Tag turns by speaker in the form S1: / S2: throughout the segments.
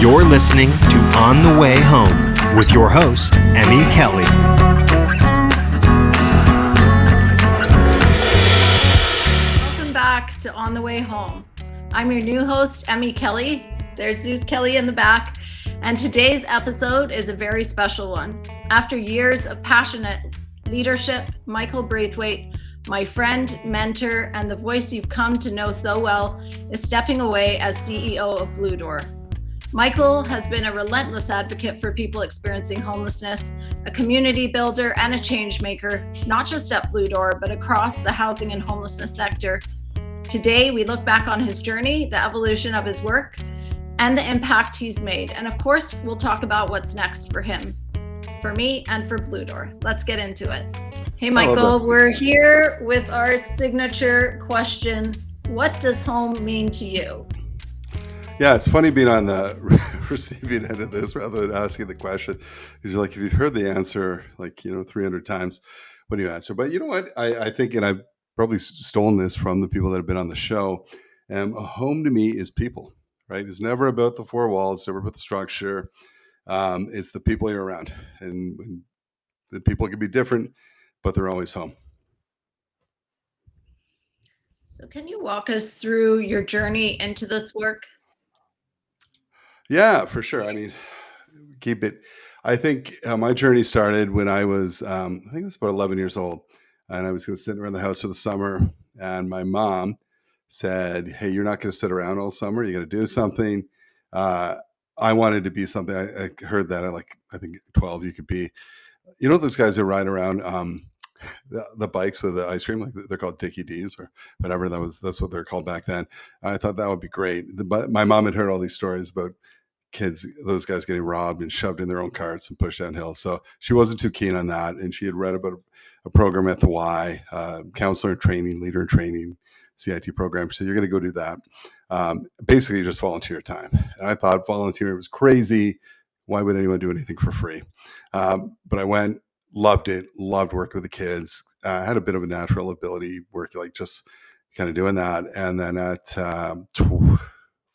S1: You're listening to On the Way Home with your host, Emmy Kelly.
S2: Welcome back to On the Way Home. I'm your new host, Emmy Kelly. There's Zeus Kelly in the back. And today's episode is a very special one. After years of passionate leadership, Michael Braithwaite, my friend, mentor, and the voice you've come to know so well, is stepping away as CEO of Bluedor. Michael has been a relentless advocate for people experiencing homelessness, a community builder and a change maker, not just at Bluedor, but across the housing and homelessness sector. Today, we look back on his journey, the evolution of his work, and the impact he's made. And of course, we'll talk about what's next for him, for me, and for Bluedor. Let's get into it. Hey, Michael, we're here with our signature question. What does home mean to you?
S3: Yeah, it's funny being on the receiving end of this rather than asking the question. Because you're like, if you've heard the answer, 300 times, what do you answer? But you know what? I think, and I've probably stolen this from the people that have been on the show, a home to me is people, right? It's never about the four walls. It's never about the structure. It's the people you're around. And the people can be different, but they're always home.
S2: So can you walk us through your journey into this work?
S3: Yeah, for sure. I mean, keep it. I think my journey started when I was, I think it was about 11 years old, and I was going to sit around the house for the summer. And my mom said, "Hey, you're not going to sit around all summer. You got to do something." I wanted to be something. I heard that I think 12, you could be, those guys who ride around the bikes with the ice cream, like they're called Dickie D's or whatever. That's what they're called back then. I thought that would be great. But my mom had heard all these stories about kids, those guys getting robbed and shoved in their own carts and pushed down hills. So she wasn't too keen on that. And she had read about a program at the Y, counselor in training, leader in training, CIT program. She said, you're going to go do that. Basically, just volunteer time. And I thought volunteering was crazy. Why would anyone do anything for free? But I went, loved it, loved working with the kids. I had a bit of a natural ability working, like just kind of doing that. And then at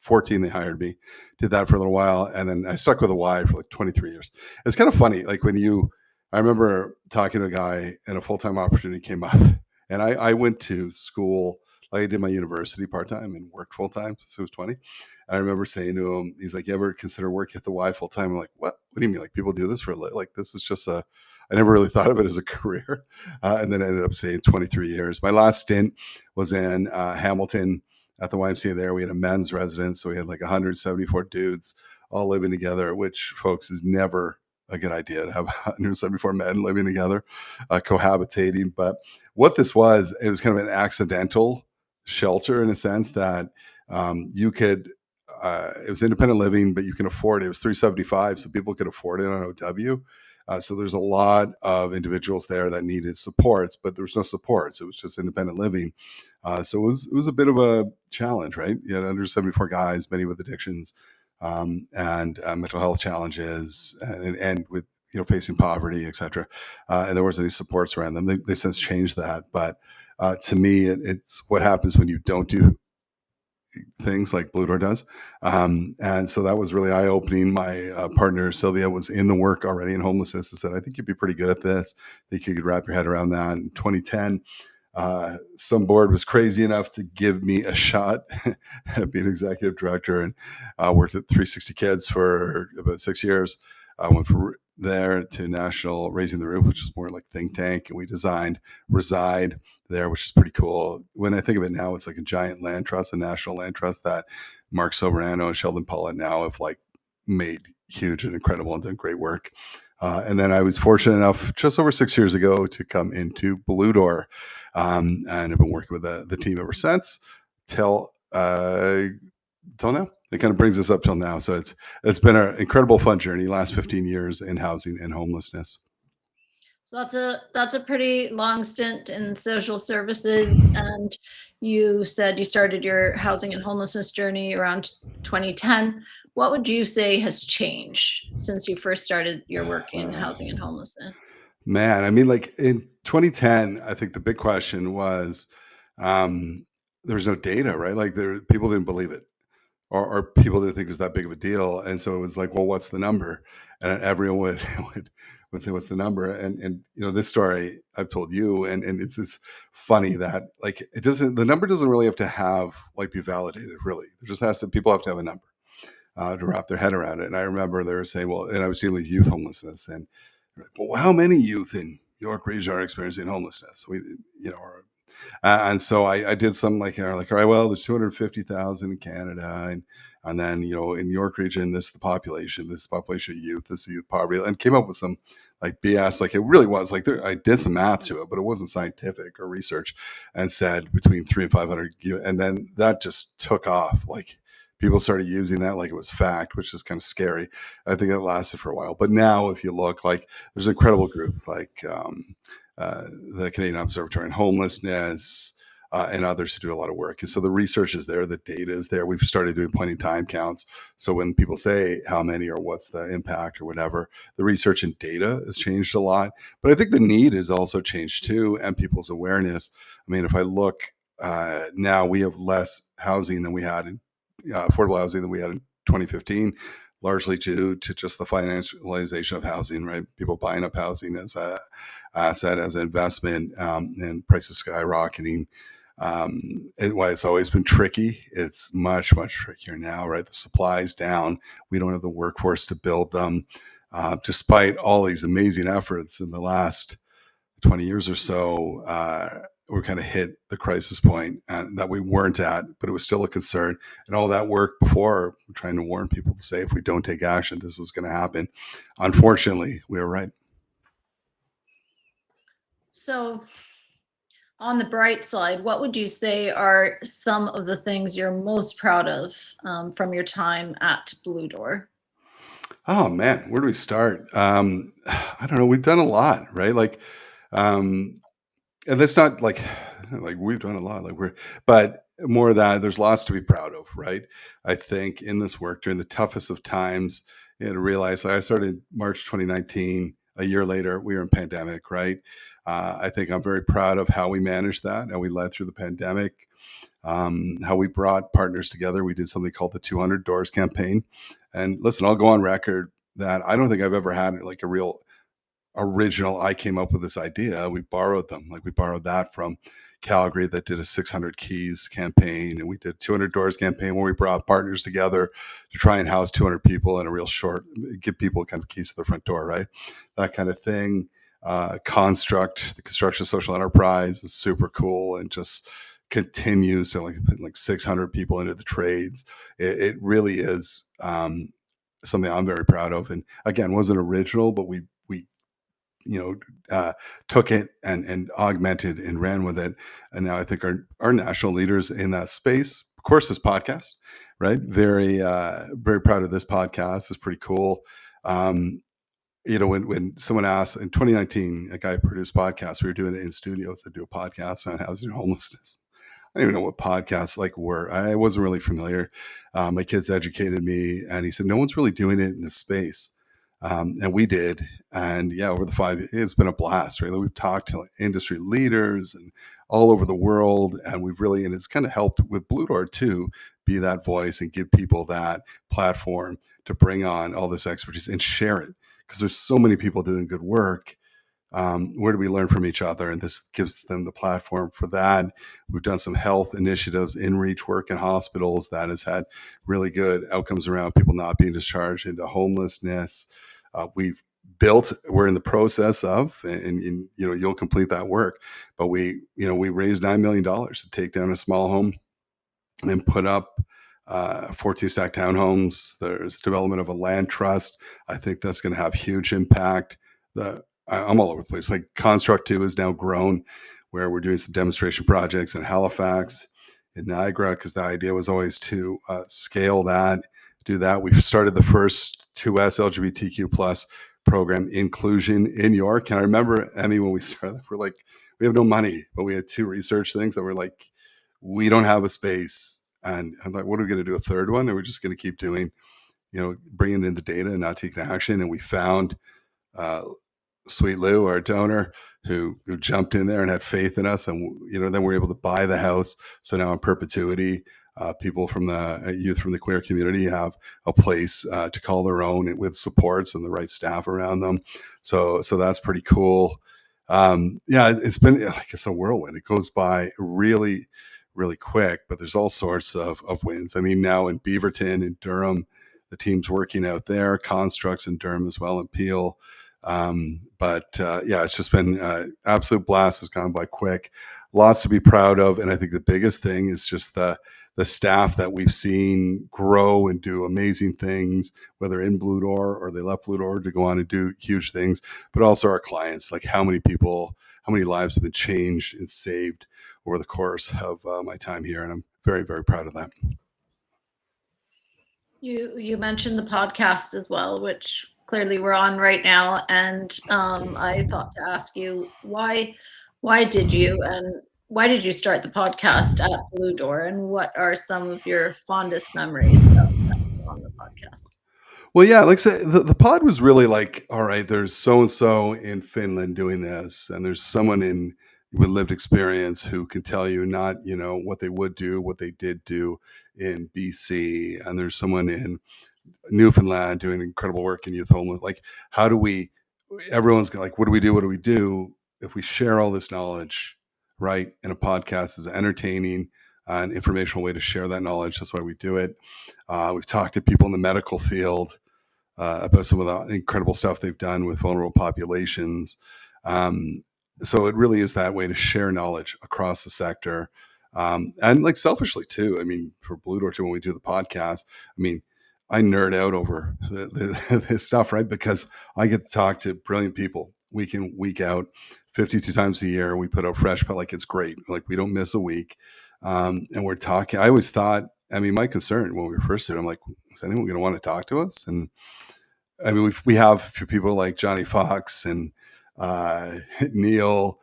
S3: 14, they hired me, did that for a little while. And then I stuck with the Y for like 23 years. It's kind of funny. Like I remember talking to a guy and a full-time opportunity came up, and I went to school, like I did my university part-time and worked full-time since I was 20. I remember saying to him, he's like, you ever consider working at the Y full-time? I'm like, what do you mean? Like people do this for a living? Like this is just I never really thought of it as a career. And then I ended up staying 23 years. My last stint was in Hamilton, at the YMCA there. We had a men's residence, so we had like 174 dudes all living together, which, folks, is never a good idea to have 174 men living together, cohabitating. But what this was, it was kind of an accidental shelter in a sense that you could, it was independent living, but you can afford it. It was $375, so people could afford it on OW. So there's a lot of individuals there that needed supports, but there was no supports. It was just independent living. So it was a bit of a challenge, right? You had 174 guys, many with addictions and mental health challenges, and with facing poverty, et cetera. And there wasn't any supports around them. They since changed that, but to me, it's what happens when you don't do things like Bluedor does. And so that was really eye-opening. My partner, Sylvia, was in the work already in homelessness and said, I think you'd be pretty good at this. I think you could wrap your head around that. In 2010, some board was crazy enough to give me a shot at being executive director, and worked at 360 Kids for about 6 years. I went from there to National Raising the Roof, which is more like think tank, and we designed Reside there, which is pretty cool. When I think of it now, it's like a giant land trust, a national land trust that Mark Soberano and Sheldon Pollitt now have like made huge and incredible and done great work. And then I was fortunate enough just over 6 years ago to come into Bluedor, and I've been working with the team ever since till now. It kind of brings us up till now. So it's been an incredible fun journey, last 15 years in housing and homelessness.
S2: So that's a pretty long stint in social services, and you said you started your housing and homelessness journey around 2010. What would you say has changed since you first started your work in housing and homelessness?
S3: Man, I mean, like in 2010, I think the big question was there's no data, right? Like people didn't believe it. or people didn't think it was that big of a deal. And so it was like, well, what's the number? And everyone would say, what's the number? And this story I've told you, and it's just funny that like the number doesn't really have to have like be validated, really. It just has to, people have to have a number to wrap their head around it. And I remember they were saying, well, and I was dealing with youth homelessness, and well, how many youth in York Region are experiencing homelessness? And so I did some like, all right, well, there's 250,000 in Canada, and then in York Region, this is the population, of youth, this is youth poverty, and came up with some like BS. Like it really was like I did some math to it, but it wasn't scientific or research, and said between 300 and 500, and then that just took off. Like people started using that like it was fact, which is kind of scary. I think it lasted for a while, but now if you look, like there's incredible groups like the Canadian Observatory on Homelessness, and others who do a lot of work. And so the research is there, the data is there. We've started doing point in time counts. So when people say how many or what's the impact or whatever, the research and data has changed a lot. But I think the need has also changed too, and people's awareness. I mean, if I look now, we have less housing than we had in affordable housing than we had in 2015. Largely due to just the financialization of housing, right? People buying up housing as a asset, as an investment, and prices skyrocketing. Why it's always been tricky. It's much, much trickier now, right? The supply's down. We don't have the workforce to build them, despite all these amazing efforts in the last 20 years or so. We kind of hit the crisis point that we weren't at, but it was still a concern. And all that work before, trying to warn people to say, if we don't take action, this was going to happen. Unfortunately, we were right.
S2: So on the bright side, what would you say are some of the things you're most proud of from your time at Bluedor?
S3: Oh man, where do we start? I don't know. We've done a lot, right? Like, and that's not like we've done a lot, but more of that, there's lots to be proud of, right? I think in this work during the toughest of times, to realize I started March 2019. A year later, we were in pandemic, right? I think I'm very proud of how we managed that, how we led through the pandemic, how we brought partners together. We did something called the 200 Doors campaign. And listen, I'll go on record that I don't think I've ever had like a real original, I came up with this idea. We borrowed them. Like we borrowed that from Calgary that did a 600 keys campaign, and we did 200 doors campaign where we brought partners together to try and house 200 people in a real short, give people kind of keys to the front door, right? That kind of thing. Construct, the construction social enterprise is super cool and just continues to like 600 people into the trades. It really is something I'm very proud of. And again, wasn't original, but we took it and augmented and ran with it. And now I think our national leaders in that space, of course, this podcast, right? Very, very proud of this podcast. It's pretty cool. When someone asked in 2019, a guy produced podcasts, we were doing it in studios to do a podcast on housing and homelessness. I don't even know what podcasts like were. I wasn't really familiar. My kids educated me, and he said, no one's really doing it in this space. And we did. And yeah, over the 5 years, it's been a blast, right? We've talked to industry leaders and all over the world. And and it's kind of helped with Bluedor too, be that voice and give people that platform to bring on all this expertise and share it. Because there's so many people doing good work. Where do we learn from each other? And this gives them the platform for that. We've done some health initiatives, in-reach work in hospitals that has had really good outcomes around people not being discharged into homelessness. We're in the process of, and you'll complete that work, but we raised $9 million to take down a small home and put up 14 stack townhomes. There's development of a land trust. I think that's going to have huge impact. I'm all over the place. Like Construct 2 is now grown, where we're doing some demonstration projects in Halifax, in Niagara, because the idea was always to scale that, do that. We've started the first 2S LGBTQ plus program inclusion in York. And I remember, Emmy, when we started, we're like, we have no money, but we had 2 research things that were like, we don't have a space. And I'm like, what are we going to do, a third one? Or we're just going to keep doing, bringing in the data and not taking action. And we found Sweet Lou, our donor, who jumped in there and had faith in us, and then we're able to buy the house. So now in perpetuity, people from the youth from the queer community have a place to call their own with supports and the right staff around them. So that's pretty cool. Yeah, it's been like it's a whirlwind. It goes by really, really quick, but there's all sorts of wins. I mean, now in Beaverton and Durham, the team's working out there. Constructs in Durham as well, and Peel. Yeah, it's just been absolute blast. Has gone by quick. Lots to be proud of, and I think the biggest thing is just the staff that we've seen grow and do amazing things, whether in Bluedor or they left Bluedor to go on and do huge things, but also our clients, like how many people, how many lives have been changed and saved over the course of my time here. And I'm very, very proud of that.
S2: You mentioned the podcast as well, which clearly we're on right now. And I thought to ask you, why did you start the podcast at Bluedor, and what are some of your fondest memories on the podcast?
S3: Well, yeah, like I said, the pod was really like, all right, there's so-and-so in Finland doing this, and there's someone with lived experience who can tell you not, what they would do, what they did do in BC, and there's someone in Newfoundland doing incredible work in youth homeless. Like, how do everyone's like, what do we do? What do we do if we share all this knowledge, right? And a podcast is entertaining, an informational way to share that knowledge. That's why we do it. We've talked to people in the medical field about some of the incredible stuff they've done with vulnerable populations. So it really is that way to share knowledge across the sector. And like selfishly too, I mean, for Bluedor too, when we do the podcast, I mean, I nerd out over this stuff, right? Because I get to talk to brilliant people week in, week out, 52 times a year. We put out fresh, but like, it's great. Like we don't miss a week. And we're talking, I always thought, I mean, my concern when we were first started, I'm like, is anyone going to want to talk to us? And I mean, we have a few people like Johnny Fox and Neil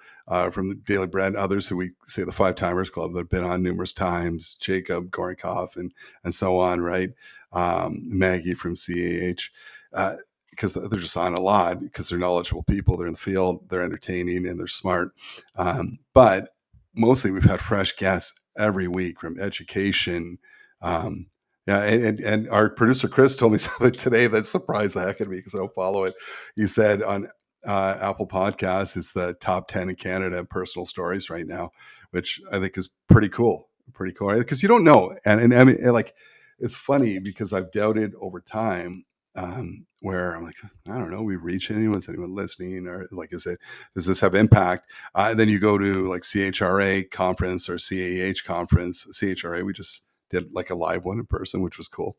S3: from the Daily Bread, others who we say the Five Timers Club that have been on numerous times, Jacob Gorenkoff and so on, right? Maggie from CAH, because they're just on a lot because they're knowledgeable people. They're in the field, they're entertaining, and they're smart. But mostly we've had fresh guests every week from education. Yeah, and our producer Chris told me something today that surprised the heck out of me because I don't follow it. He said on Apple Podcasts, it's the top 10 in Canada personal stories right now, which I think is pretty cool. Pretty cool, because you don't know. And I mean, like, it's funny because I've doubted over time where I'm like, I don't know, we reach anyone? Is anyone listening? Or like, does this have impact? And then you go to like CHRA conference or CAH conference. CHRA, we just did like a live one in person, which was cool.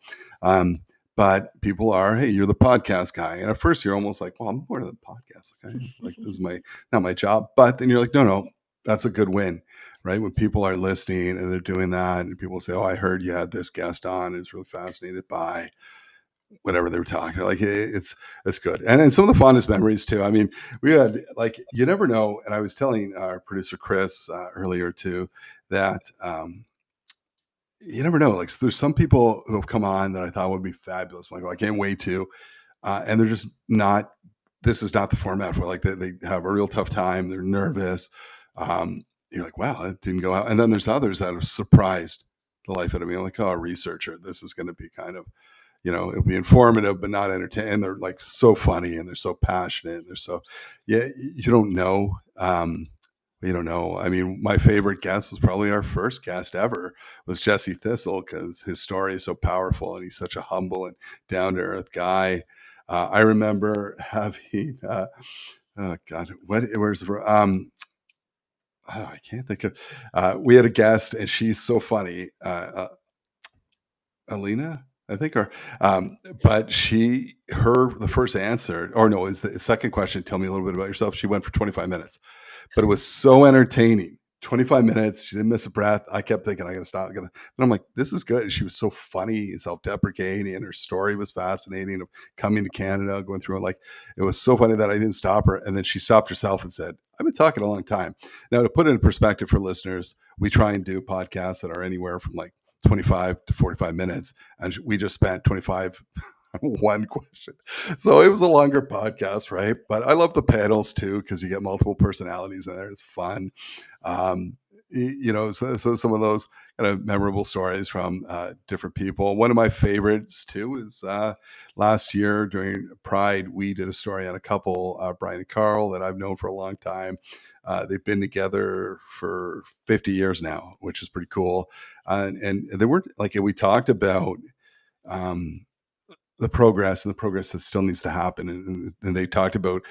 S3: But people are, hey, you're the podcast guy. And at first you're almost like, well, I'm more of the podcast guy. Like, this is not my job. But then you're like, no, that's a good win, right? When people are listening and they're doing that and people say, oh, I heard you had this guest on. It's really fascinated by whatever they were talking. Like, it's good. And some of the fondest memories too. I mean, we had like, you never know. And I was telling our producer, Chris, earlier too, that, you never know. Like, there's some people who have come on that I thought would be fabulous. I'm like, I can't wait to, and they're just not. This is not the format for like they have a real tough time. They're nervous. You're like, wow, it didn't go out. And then there's others that have surprised the life out of me. I'm like, oh, a researcher. This is going to be kind of, it'll be informative but not entertaining. And they're like so funny and they're so passionate. And they're so, yeah, you don't know. You don't know. I mean, my favorite guest was probably our first guest ever was Jesse Thistle because his story is so powerful and he's such a humble and down to earth guy. I remember having, oh God, where's the, I can't think of, we had a guest and she's so funny. Alina, I think, but the first answer, or no, is the second question. Tell me a little bit about yourself. She went for 25 minutes. But it was so entertaining. 25 minutes. She didn't miss a breath. I kept thinking, I got to stop. And I'm like, this is good. She was so funny and self-deprecating. And her story was fascinating of coming to Canada, going through it. Like, it was so funny that I didn't stop her. And then she stopped herself and said, I've been talking a long time. Now, to put it in perspective for listeners, we try and do podcasts that are anywhere from like 25 to 45 minutes. And we just spent 25 one question. So it was a longer podcast, right? But I love the panels too, because you get multiple personalities in there. It's fun. so some of those kind of memorable stories from different people. One of my favorites too is last year during Pride, we did a story on a couple, Brian and Carl, that I've known for a long time. They've been together for 50 years now, which is pretty cool. And they weren't like we talked about um, the progress and the progress that still needs to happen. And they talked about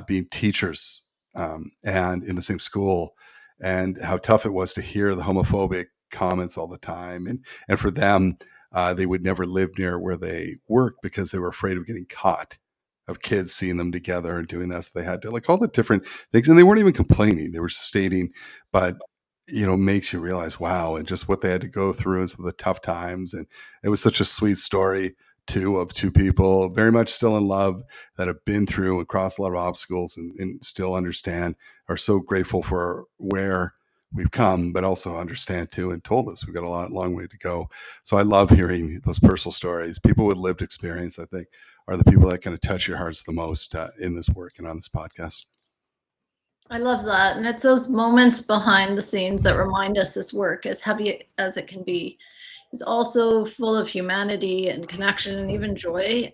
S3: being teachers and in the same school, and how tough it was to hear the homophobic comments all the time. And for them, they would never live near where they worked because they were afraid of getting caught, of kids seeing them together and doing that. So they had to like all the different things, and they weren't even complaining. They were stating, but makes you realize, wow, and just what they had to go through and some of the tough times. And it was such a sweet story too, of two people very much still in love that have been through and crossed a lot of obstacles and still understand, are so grateful for where we've come, but also understand too, and told us we've got long way to go. So I love hearing those personal stories. People with lived experience, I think, are the people that kind of touch your hearts the most in this work and on this podcast.
S2: I love that. And it's those moments behind the scenes that remind us this work, as heavy as it can be, is also full of humanity and connection and even joy.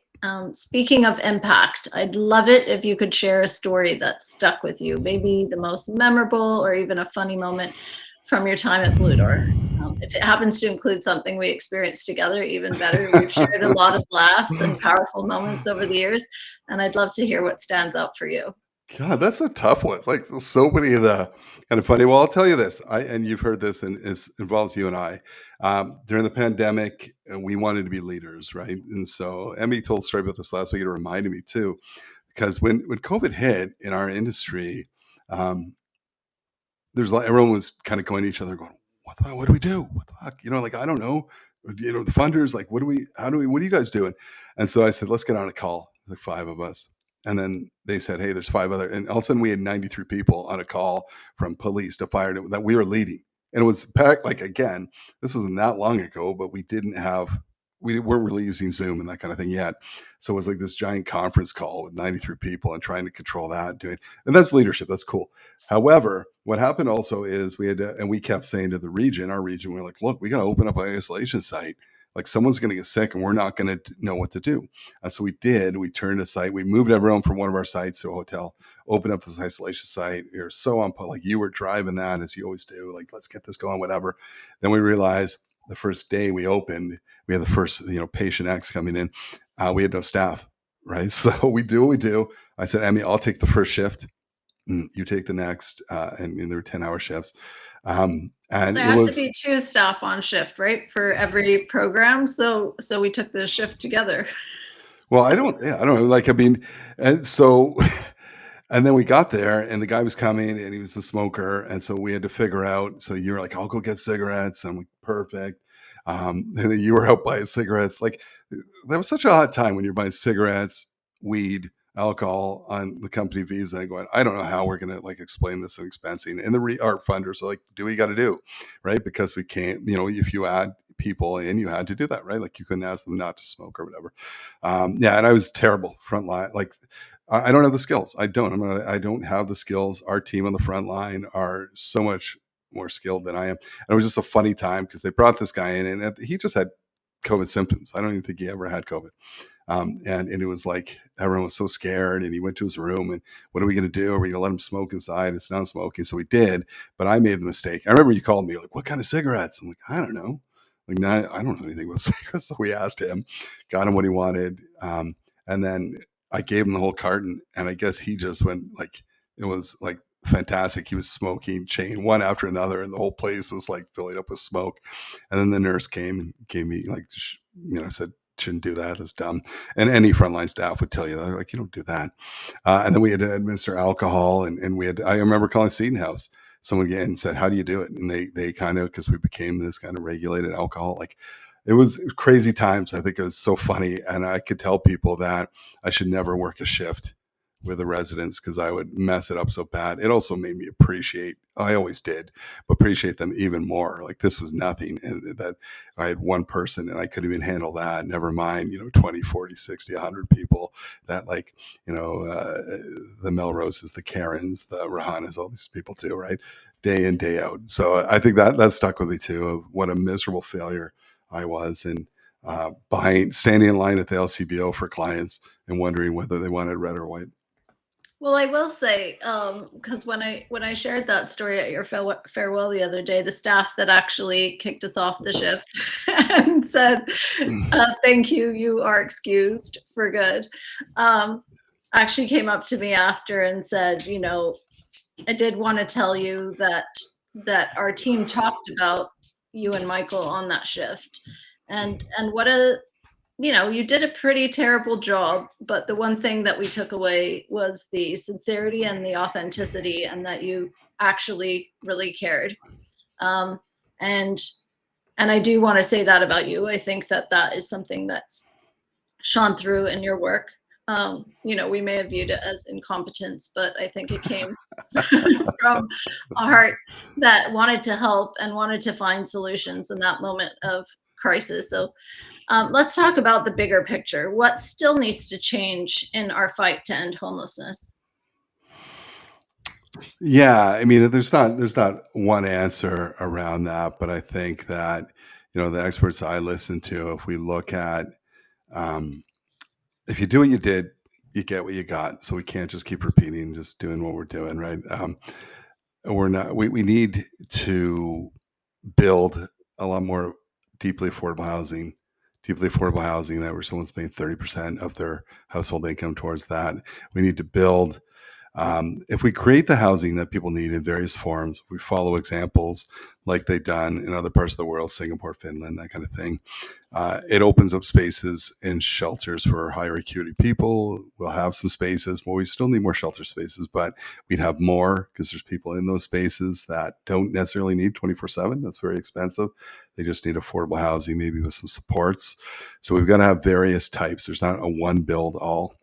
S2: Speaking of impact, I'd love it if you could share a story that stuck with you, maybe the most memorable or even a funny moment from your time at Bluedor. If it happens to include something we experienced together, even better. We've shared a lot of laughs and powerful moments over the years, and I'd love to hear what stands out for you.
S3: God, that's a tough one. Like so many of the kind of funny. Well, I'll tell you this. And you've heard this, and it involves you and I. During the pandemic, we wanted to be leaders, right? And so Emmy told a story about this last week. It reminded me too, because when COVID hit in our industry, there's like everyone was kind of going to each other, going, "What do we do? What the fuck?" Like I don't know. The funders, like, what are you guys doing? And so I said, let's get on a call, like 5 of us. And then they said, hey, there's 5 other, and all of a sudden we had 93 people on a call, from police to fire, that we were leading. And it was packed. Like, again, this wasn't that long ago, but we weren't really using Zoom and that kind of thing yet. So it was like this giant conference call with 93 people and trying to control that, and that's leadership. That's cool. However, what happened also is we kept saying to our region, we're like, look, we got to open up an isolation site. Like someone's going to get sick and we're not going to know what to do. And so we did. We turned a site. We moved everyone from one of our sites to a hotel, opened up this isolation site. We were so on point. Like you were driving that, as you always do. Like, let's get this going, whatever. Then we realized the first day we opened, we had the first, patient X coming in. We had no staff, right? So we do what we do. I said, Emmy, I'll take the first shift. You take the next, and there were 10-hour shifts. And
S2: there had to be 2 staff on shift, right, for every program. So we took the shift together.
S3: Well, I don't know. Like, I mean, and so, and then we got there, and the guy was coming, and he was a smoker, and so we had to figure out. So you were like, "I'll go get cigarettes." I'm like, "Perfect." And then you were out buying cigarettes. Like, that was such a hot time when you're buying cigarettes, weed, alcohol on the company visa, and going, I don't know how we're going to like explain this and expensing. And the art funders are like, do what you got to do, right? Because we can't, if you add people in, you had to do that, right? Like you couldn't ask them not to smoke or whatever. And I was terrible front line. Like I don't have the skills. I don't have the skills. Our team on the front line are so much more skilled than I am. And it was just a funny time because they brought this guy in, and he just had COVID symptoms. I don't even think he ever had COVID. And it was like everyone was so scared, and he went to his room, and what are we going to do? Are we going to let him smoke inside? It's not smoking. So we did, but I made the mistake. I remember you called me, like, what kind of cigarettes? I'm like, I don't know. Like, I don't know anything about cigarettes. So we asked him, got him what he wanted. And then I gave him the whole carton, and I guess he just went like, it was like fantastic. He was smoking chain one after another, and the whole place was like filling up with smoke. And then the nurse came and gave me like, said, shouldn't do that. It's dumb. And any frontline staff would tell you that. They're like, you don't do that. And then we had to administer alcohol, and I remember calling Seton House. Someone again said, how do you do it? And they kind of, because we became this kind of regulated alcohol, like it was crazy times. I think it was so funny. And I could tell people that I should never work a shift with the residents because I would mess it up so bad. It also made me appreciate, I always did, but appreciate them even more. Like this was nothing. And that I had one person and I couldn't even handle that. Never mind, 20, 40, 60, 100 people that like, the Melroses, the Karens, the Rahanas, all these people too, right? Day in, day out. So I think that stuck with me too, of what a miserable failure I was. And standing in line at the LCBO for clients and wondering whether they wanted red or white.
S2: Well, I will say, because when I shared that story at your farewell the other day, the staff that actually kicked us off the shift and said, "Thank you, you are excused for good," actually came up to me after and said, I did want to tell you that our team talked about you and Michael on that shift, and what a you did a pretty terrible job, but the one thing that we took away was the sincerity and the authenticity, and that you actually really cared. And I do want to say that about you. I think that is something that's shone through in your work. We may have viewed it as incompetence, but I think it came from a heart that wanted to help and wanted to find solutions in that moment of crisis. So let's talk about the bigger picture. What still needs to change in our fight to end homelessness?
S3: Yeah, I mean, there's not one answer around that, but I think that the experts I listen to, if we look at, if you do what you did, you get what you got. So we can't just keep repeating, just doing what we're doing, right? We need to build a lot more deeply affordable housing that where someone's paying 30% of their household income towards that. We need to build, if we create the housing that people need in various forms, we follow examples like they've done in other parts of the world, Singapore, Finland, that kind of thing. It opens up spaces in shelters for higher acuity people. We'll have some spaces. Well, we still need more shelter spaces, but we'd have more because there's people in those spaces that don't necessarily need 24/7. That's very expensive. They just need affordable housing, maybe with some supports. So we've got to have various types. There's not a one build all.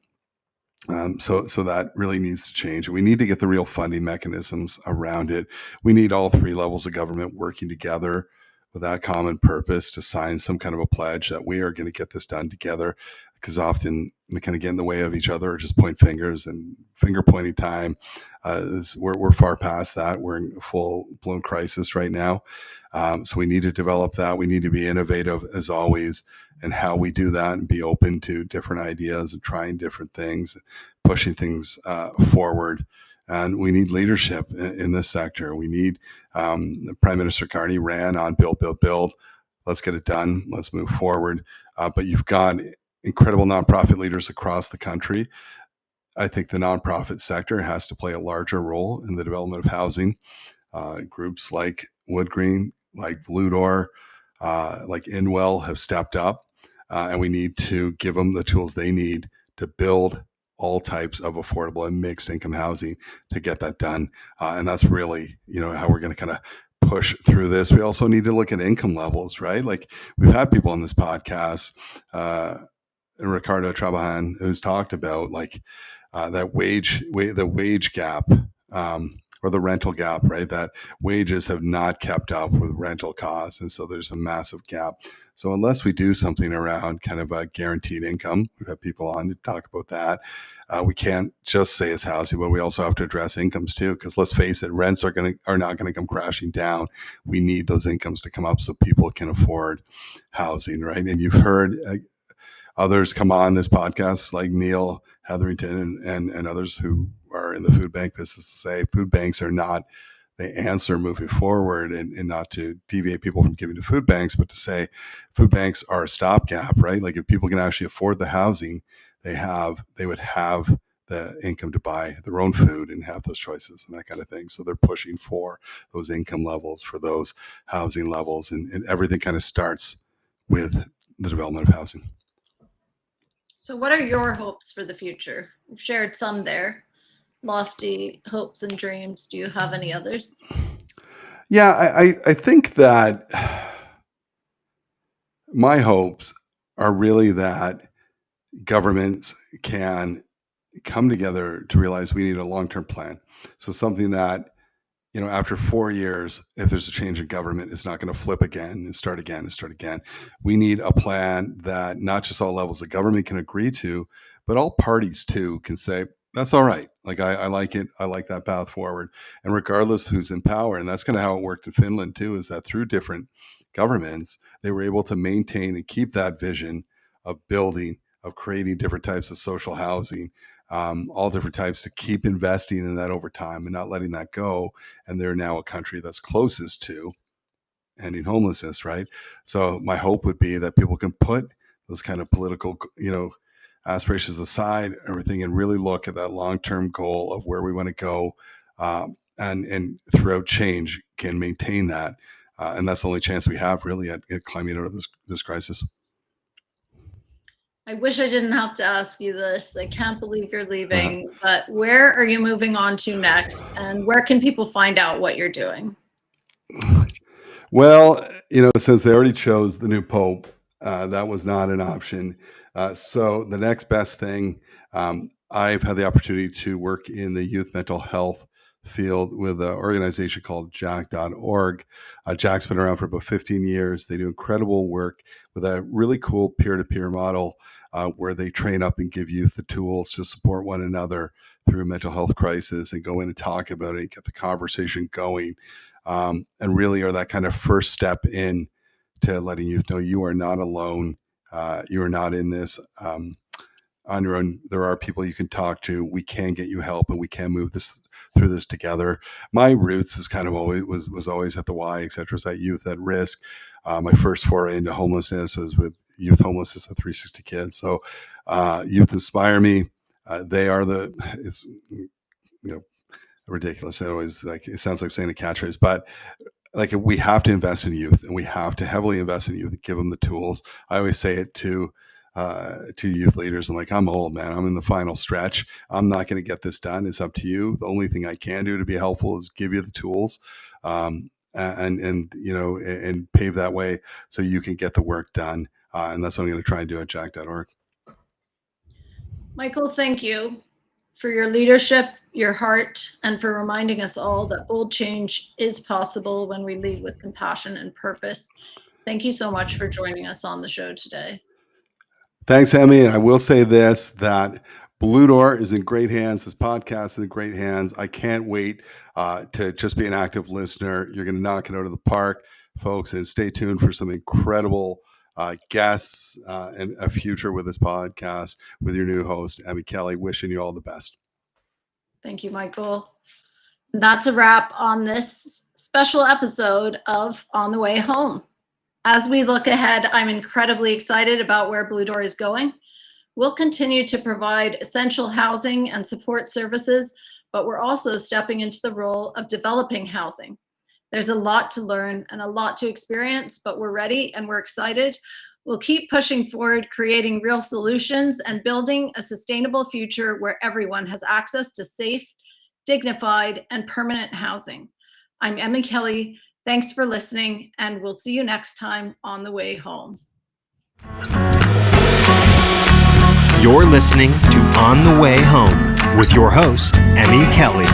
S3: So that really needs to change. We need to get the real funding mechanisms around it. We need all three levels of government working together with that common purpose to sign some kind of a pledge that we are going to get this done together, because often they kind of get in the way of each other or just point fingers, and finger pointing time. We're far past that. We're in full blown crisis right now. So we need to develop that. We need to be innovative as always, and how we do that, and be open to different ideas and trying different things, pushing things forward. And we need leadership in this sector. We need Prime Minister Carney ran on build, build, build. Let's get it done. Let's move forward. But you've got incredible nonprofit leaders across the country. I think the nonprofit sector has to play a larger role in the development of housing. Groups like Wood Green, like Bluedor, like Inwell have stepped up, and we need to give them the tools they need to build all types of affordable and mixed income housing to get that done. And that's really, how we're going to kind of push through this. We also need to look at income levels, right? Like we've had people on this podcast, Ricardo Trabajan, who's talked about like the wage gap, or the rental gap, right? That wages have not kept up with rental costs. And so there's a massive gap. So unless we do something around kind of a guaranteed income, we've had people on to talk about that. We can't just say it's housing, but we also have to address incomes too, because let's face it, rents are not going to come crashing down. We need those incomes to come up so people can afford housing, right? And you've heard others come on this podcast like Neil Hetherington and others who are in the food bank business to say food banks are not the answer moving forward, and not to deviate people from giving to food banks, but to say food banks are a stopgap, right? Like if people can actually afford the housing they would have the income to buy their own food and have those choices and that kind of thing. So they're pushing for those income levels, for those housing levels, and everything kind of starts with the development of housing.
S2: So what are your hopes for the future? You've shared some there. Lofty hopes and dreams. Do you have any others?
S3: Yeah, I think that my hopes are really that governments can come together to realize we need a long-term plan. So something that, after 4 years, if there's a change in government, it's not going to flip again and start again and start again. We need a plan that not just all levels of government can agree to, but all parties too can say, that's all right. Like, I like it. I like that path forward. And regardless who's in power, and that's kind of how it worked in Finland too, is that through different governments, they were able to maintain and keep that vision of building, of creating different types of social housing, all different types, to keep investing in that over time and not letting that go. And they're now a country that's closest to ending homelessness, right? So my hope would be that people can put those kind of political, aspirations aside, everything, and really look at that long-term goal of where we want to go, and throughout change can maintain that. And that's the only chance we have really at climbing out of this crisis.
S2: I wish I didn't have to ask you this. I can't believe you're leaving, but where are you moving on to next? And where can people find out what you're doing?
S3: Well, since they already chose the new Pope, that was not an option. So the next best thing, I've had the opportunity to work in the youth mental health field with an organization called jack.org. Jack's been around for about 15 years. They do incredible work with a really cool peer-to-peer model where they train up and give youth the tools to support one another through a mental health crisis and go in and talk about it, get the conversation going, and really are that kind of first step in to letting youth know you are not alone. You are not in this on your own. There are people you can talk to. We can get you help, and we can move through this together. My roots is kind of always was always at the Y, et cetera. Is that youth at risk. My first foray into homelessness was with youth homelessness at 360 Kids. So youth inspire me. They are it's ridiculous. It always it sounds like saying a catchphrase, but we have to invest in youth, and we have to heavily invest in youth and give them the tools. I always say it to youth leaders. I'm like, I'm old, man. I'm in the final stretch. I'm not going to get this done. It's up to you. The only thing I can do to be helpful is give you the tools, and pave that way so you can get the work done. And that's what I'm going to try and do at jack.org.
S2: Michael, thank you for your leadership, your heart, and for reminding us all that bold change is possible when we lead with compassion and purpose. Thank you so much for joining us on the show today.
S3: Thanks, Emmy. And I will say this, that Bluedor is in great hands. This podcast is in great hands. I can't wait to just be an active listener. You're going to knock it out of the park, folks, and stay tuned for some incredible guests and a future with this podcast with your new host, Emmy Kelly. Wishing you all the best.
S2: Thank you, Michael. That's a wrap on this special episode of On the Way Home. As we look ahead, I'm incredibly excited about where Bluedor is going. We'll continue to provide essential housing and support services, but we're also stepping into the role of developing housing. There's a lot to learn and a lot to experience, but we're ready and we're excited. We'll keep pushing forward, creating real solutions and building a sustainable future where everyone has access to safe, dignified, and permanent housing. I'm Emmy Kelly. Thanks for listening, and we'll see you next time on the way home.
S1: You're listening to On the Way Home with your host, Emmy Kelly.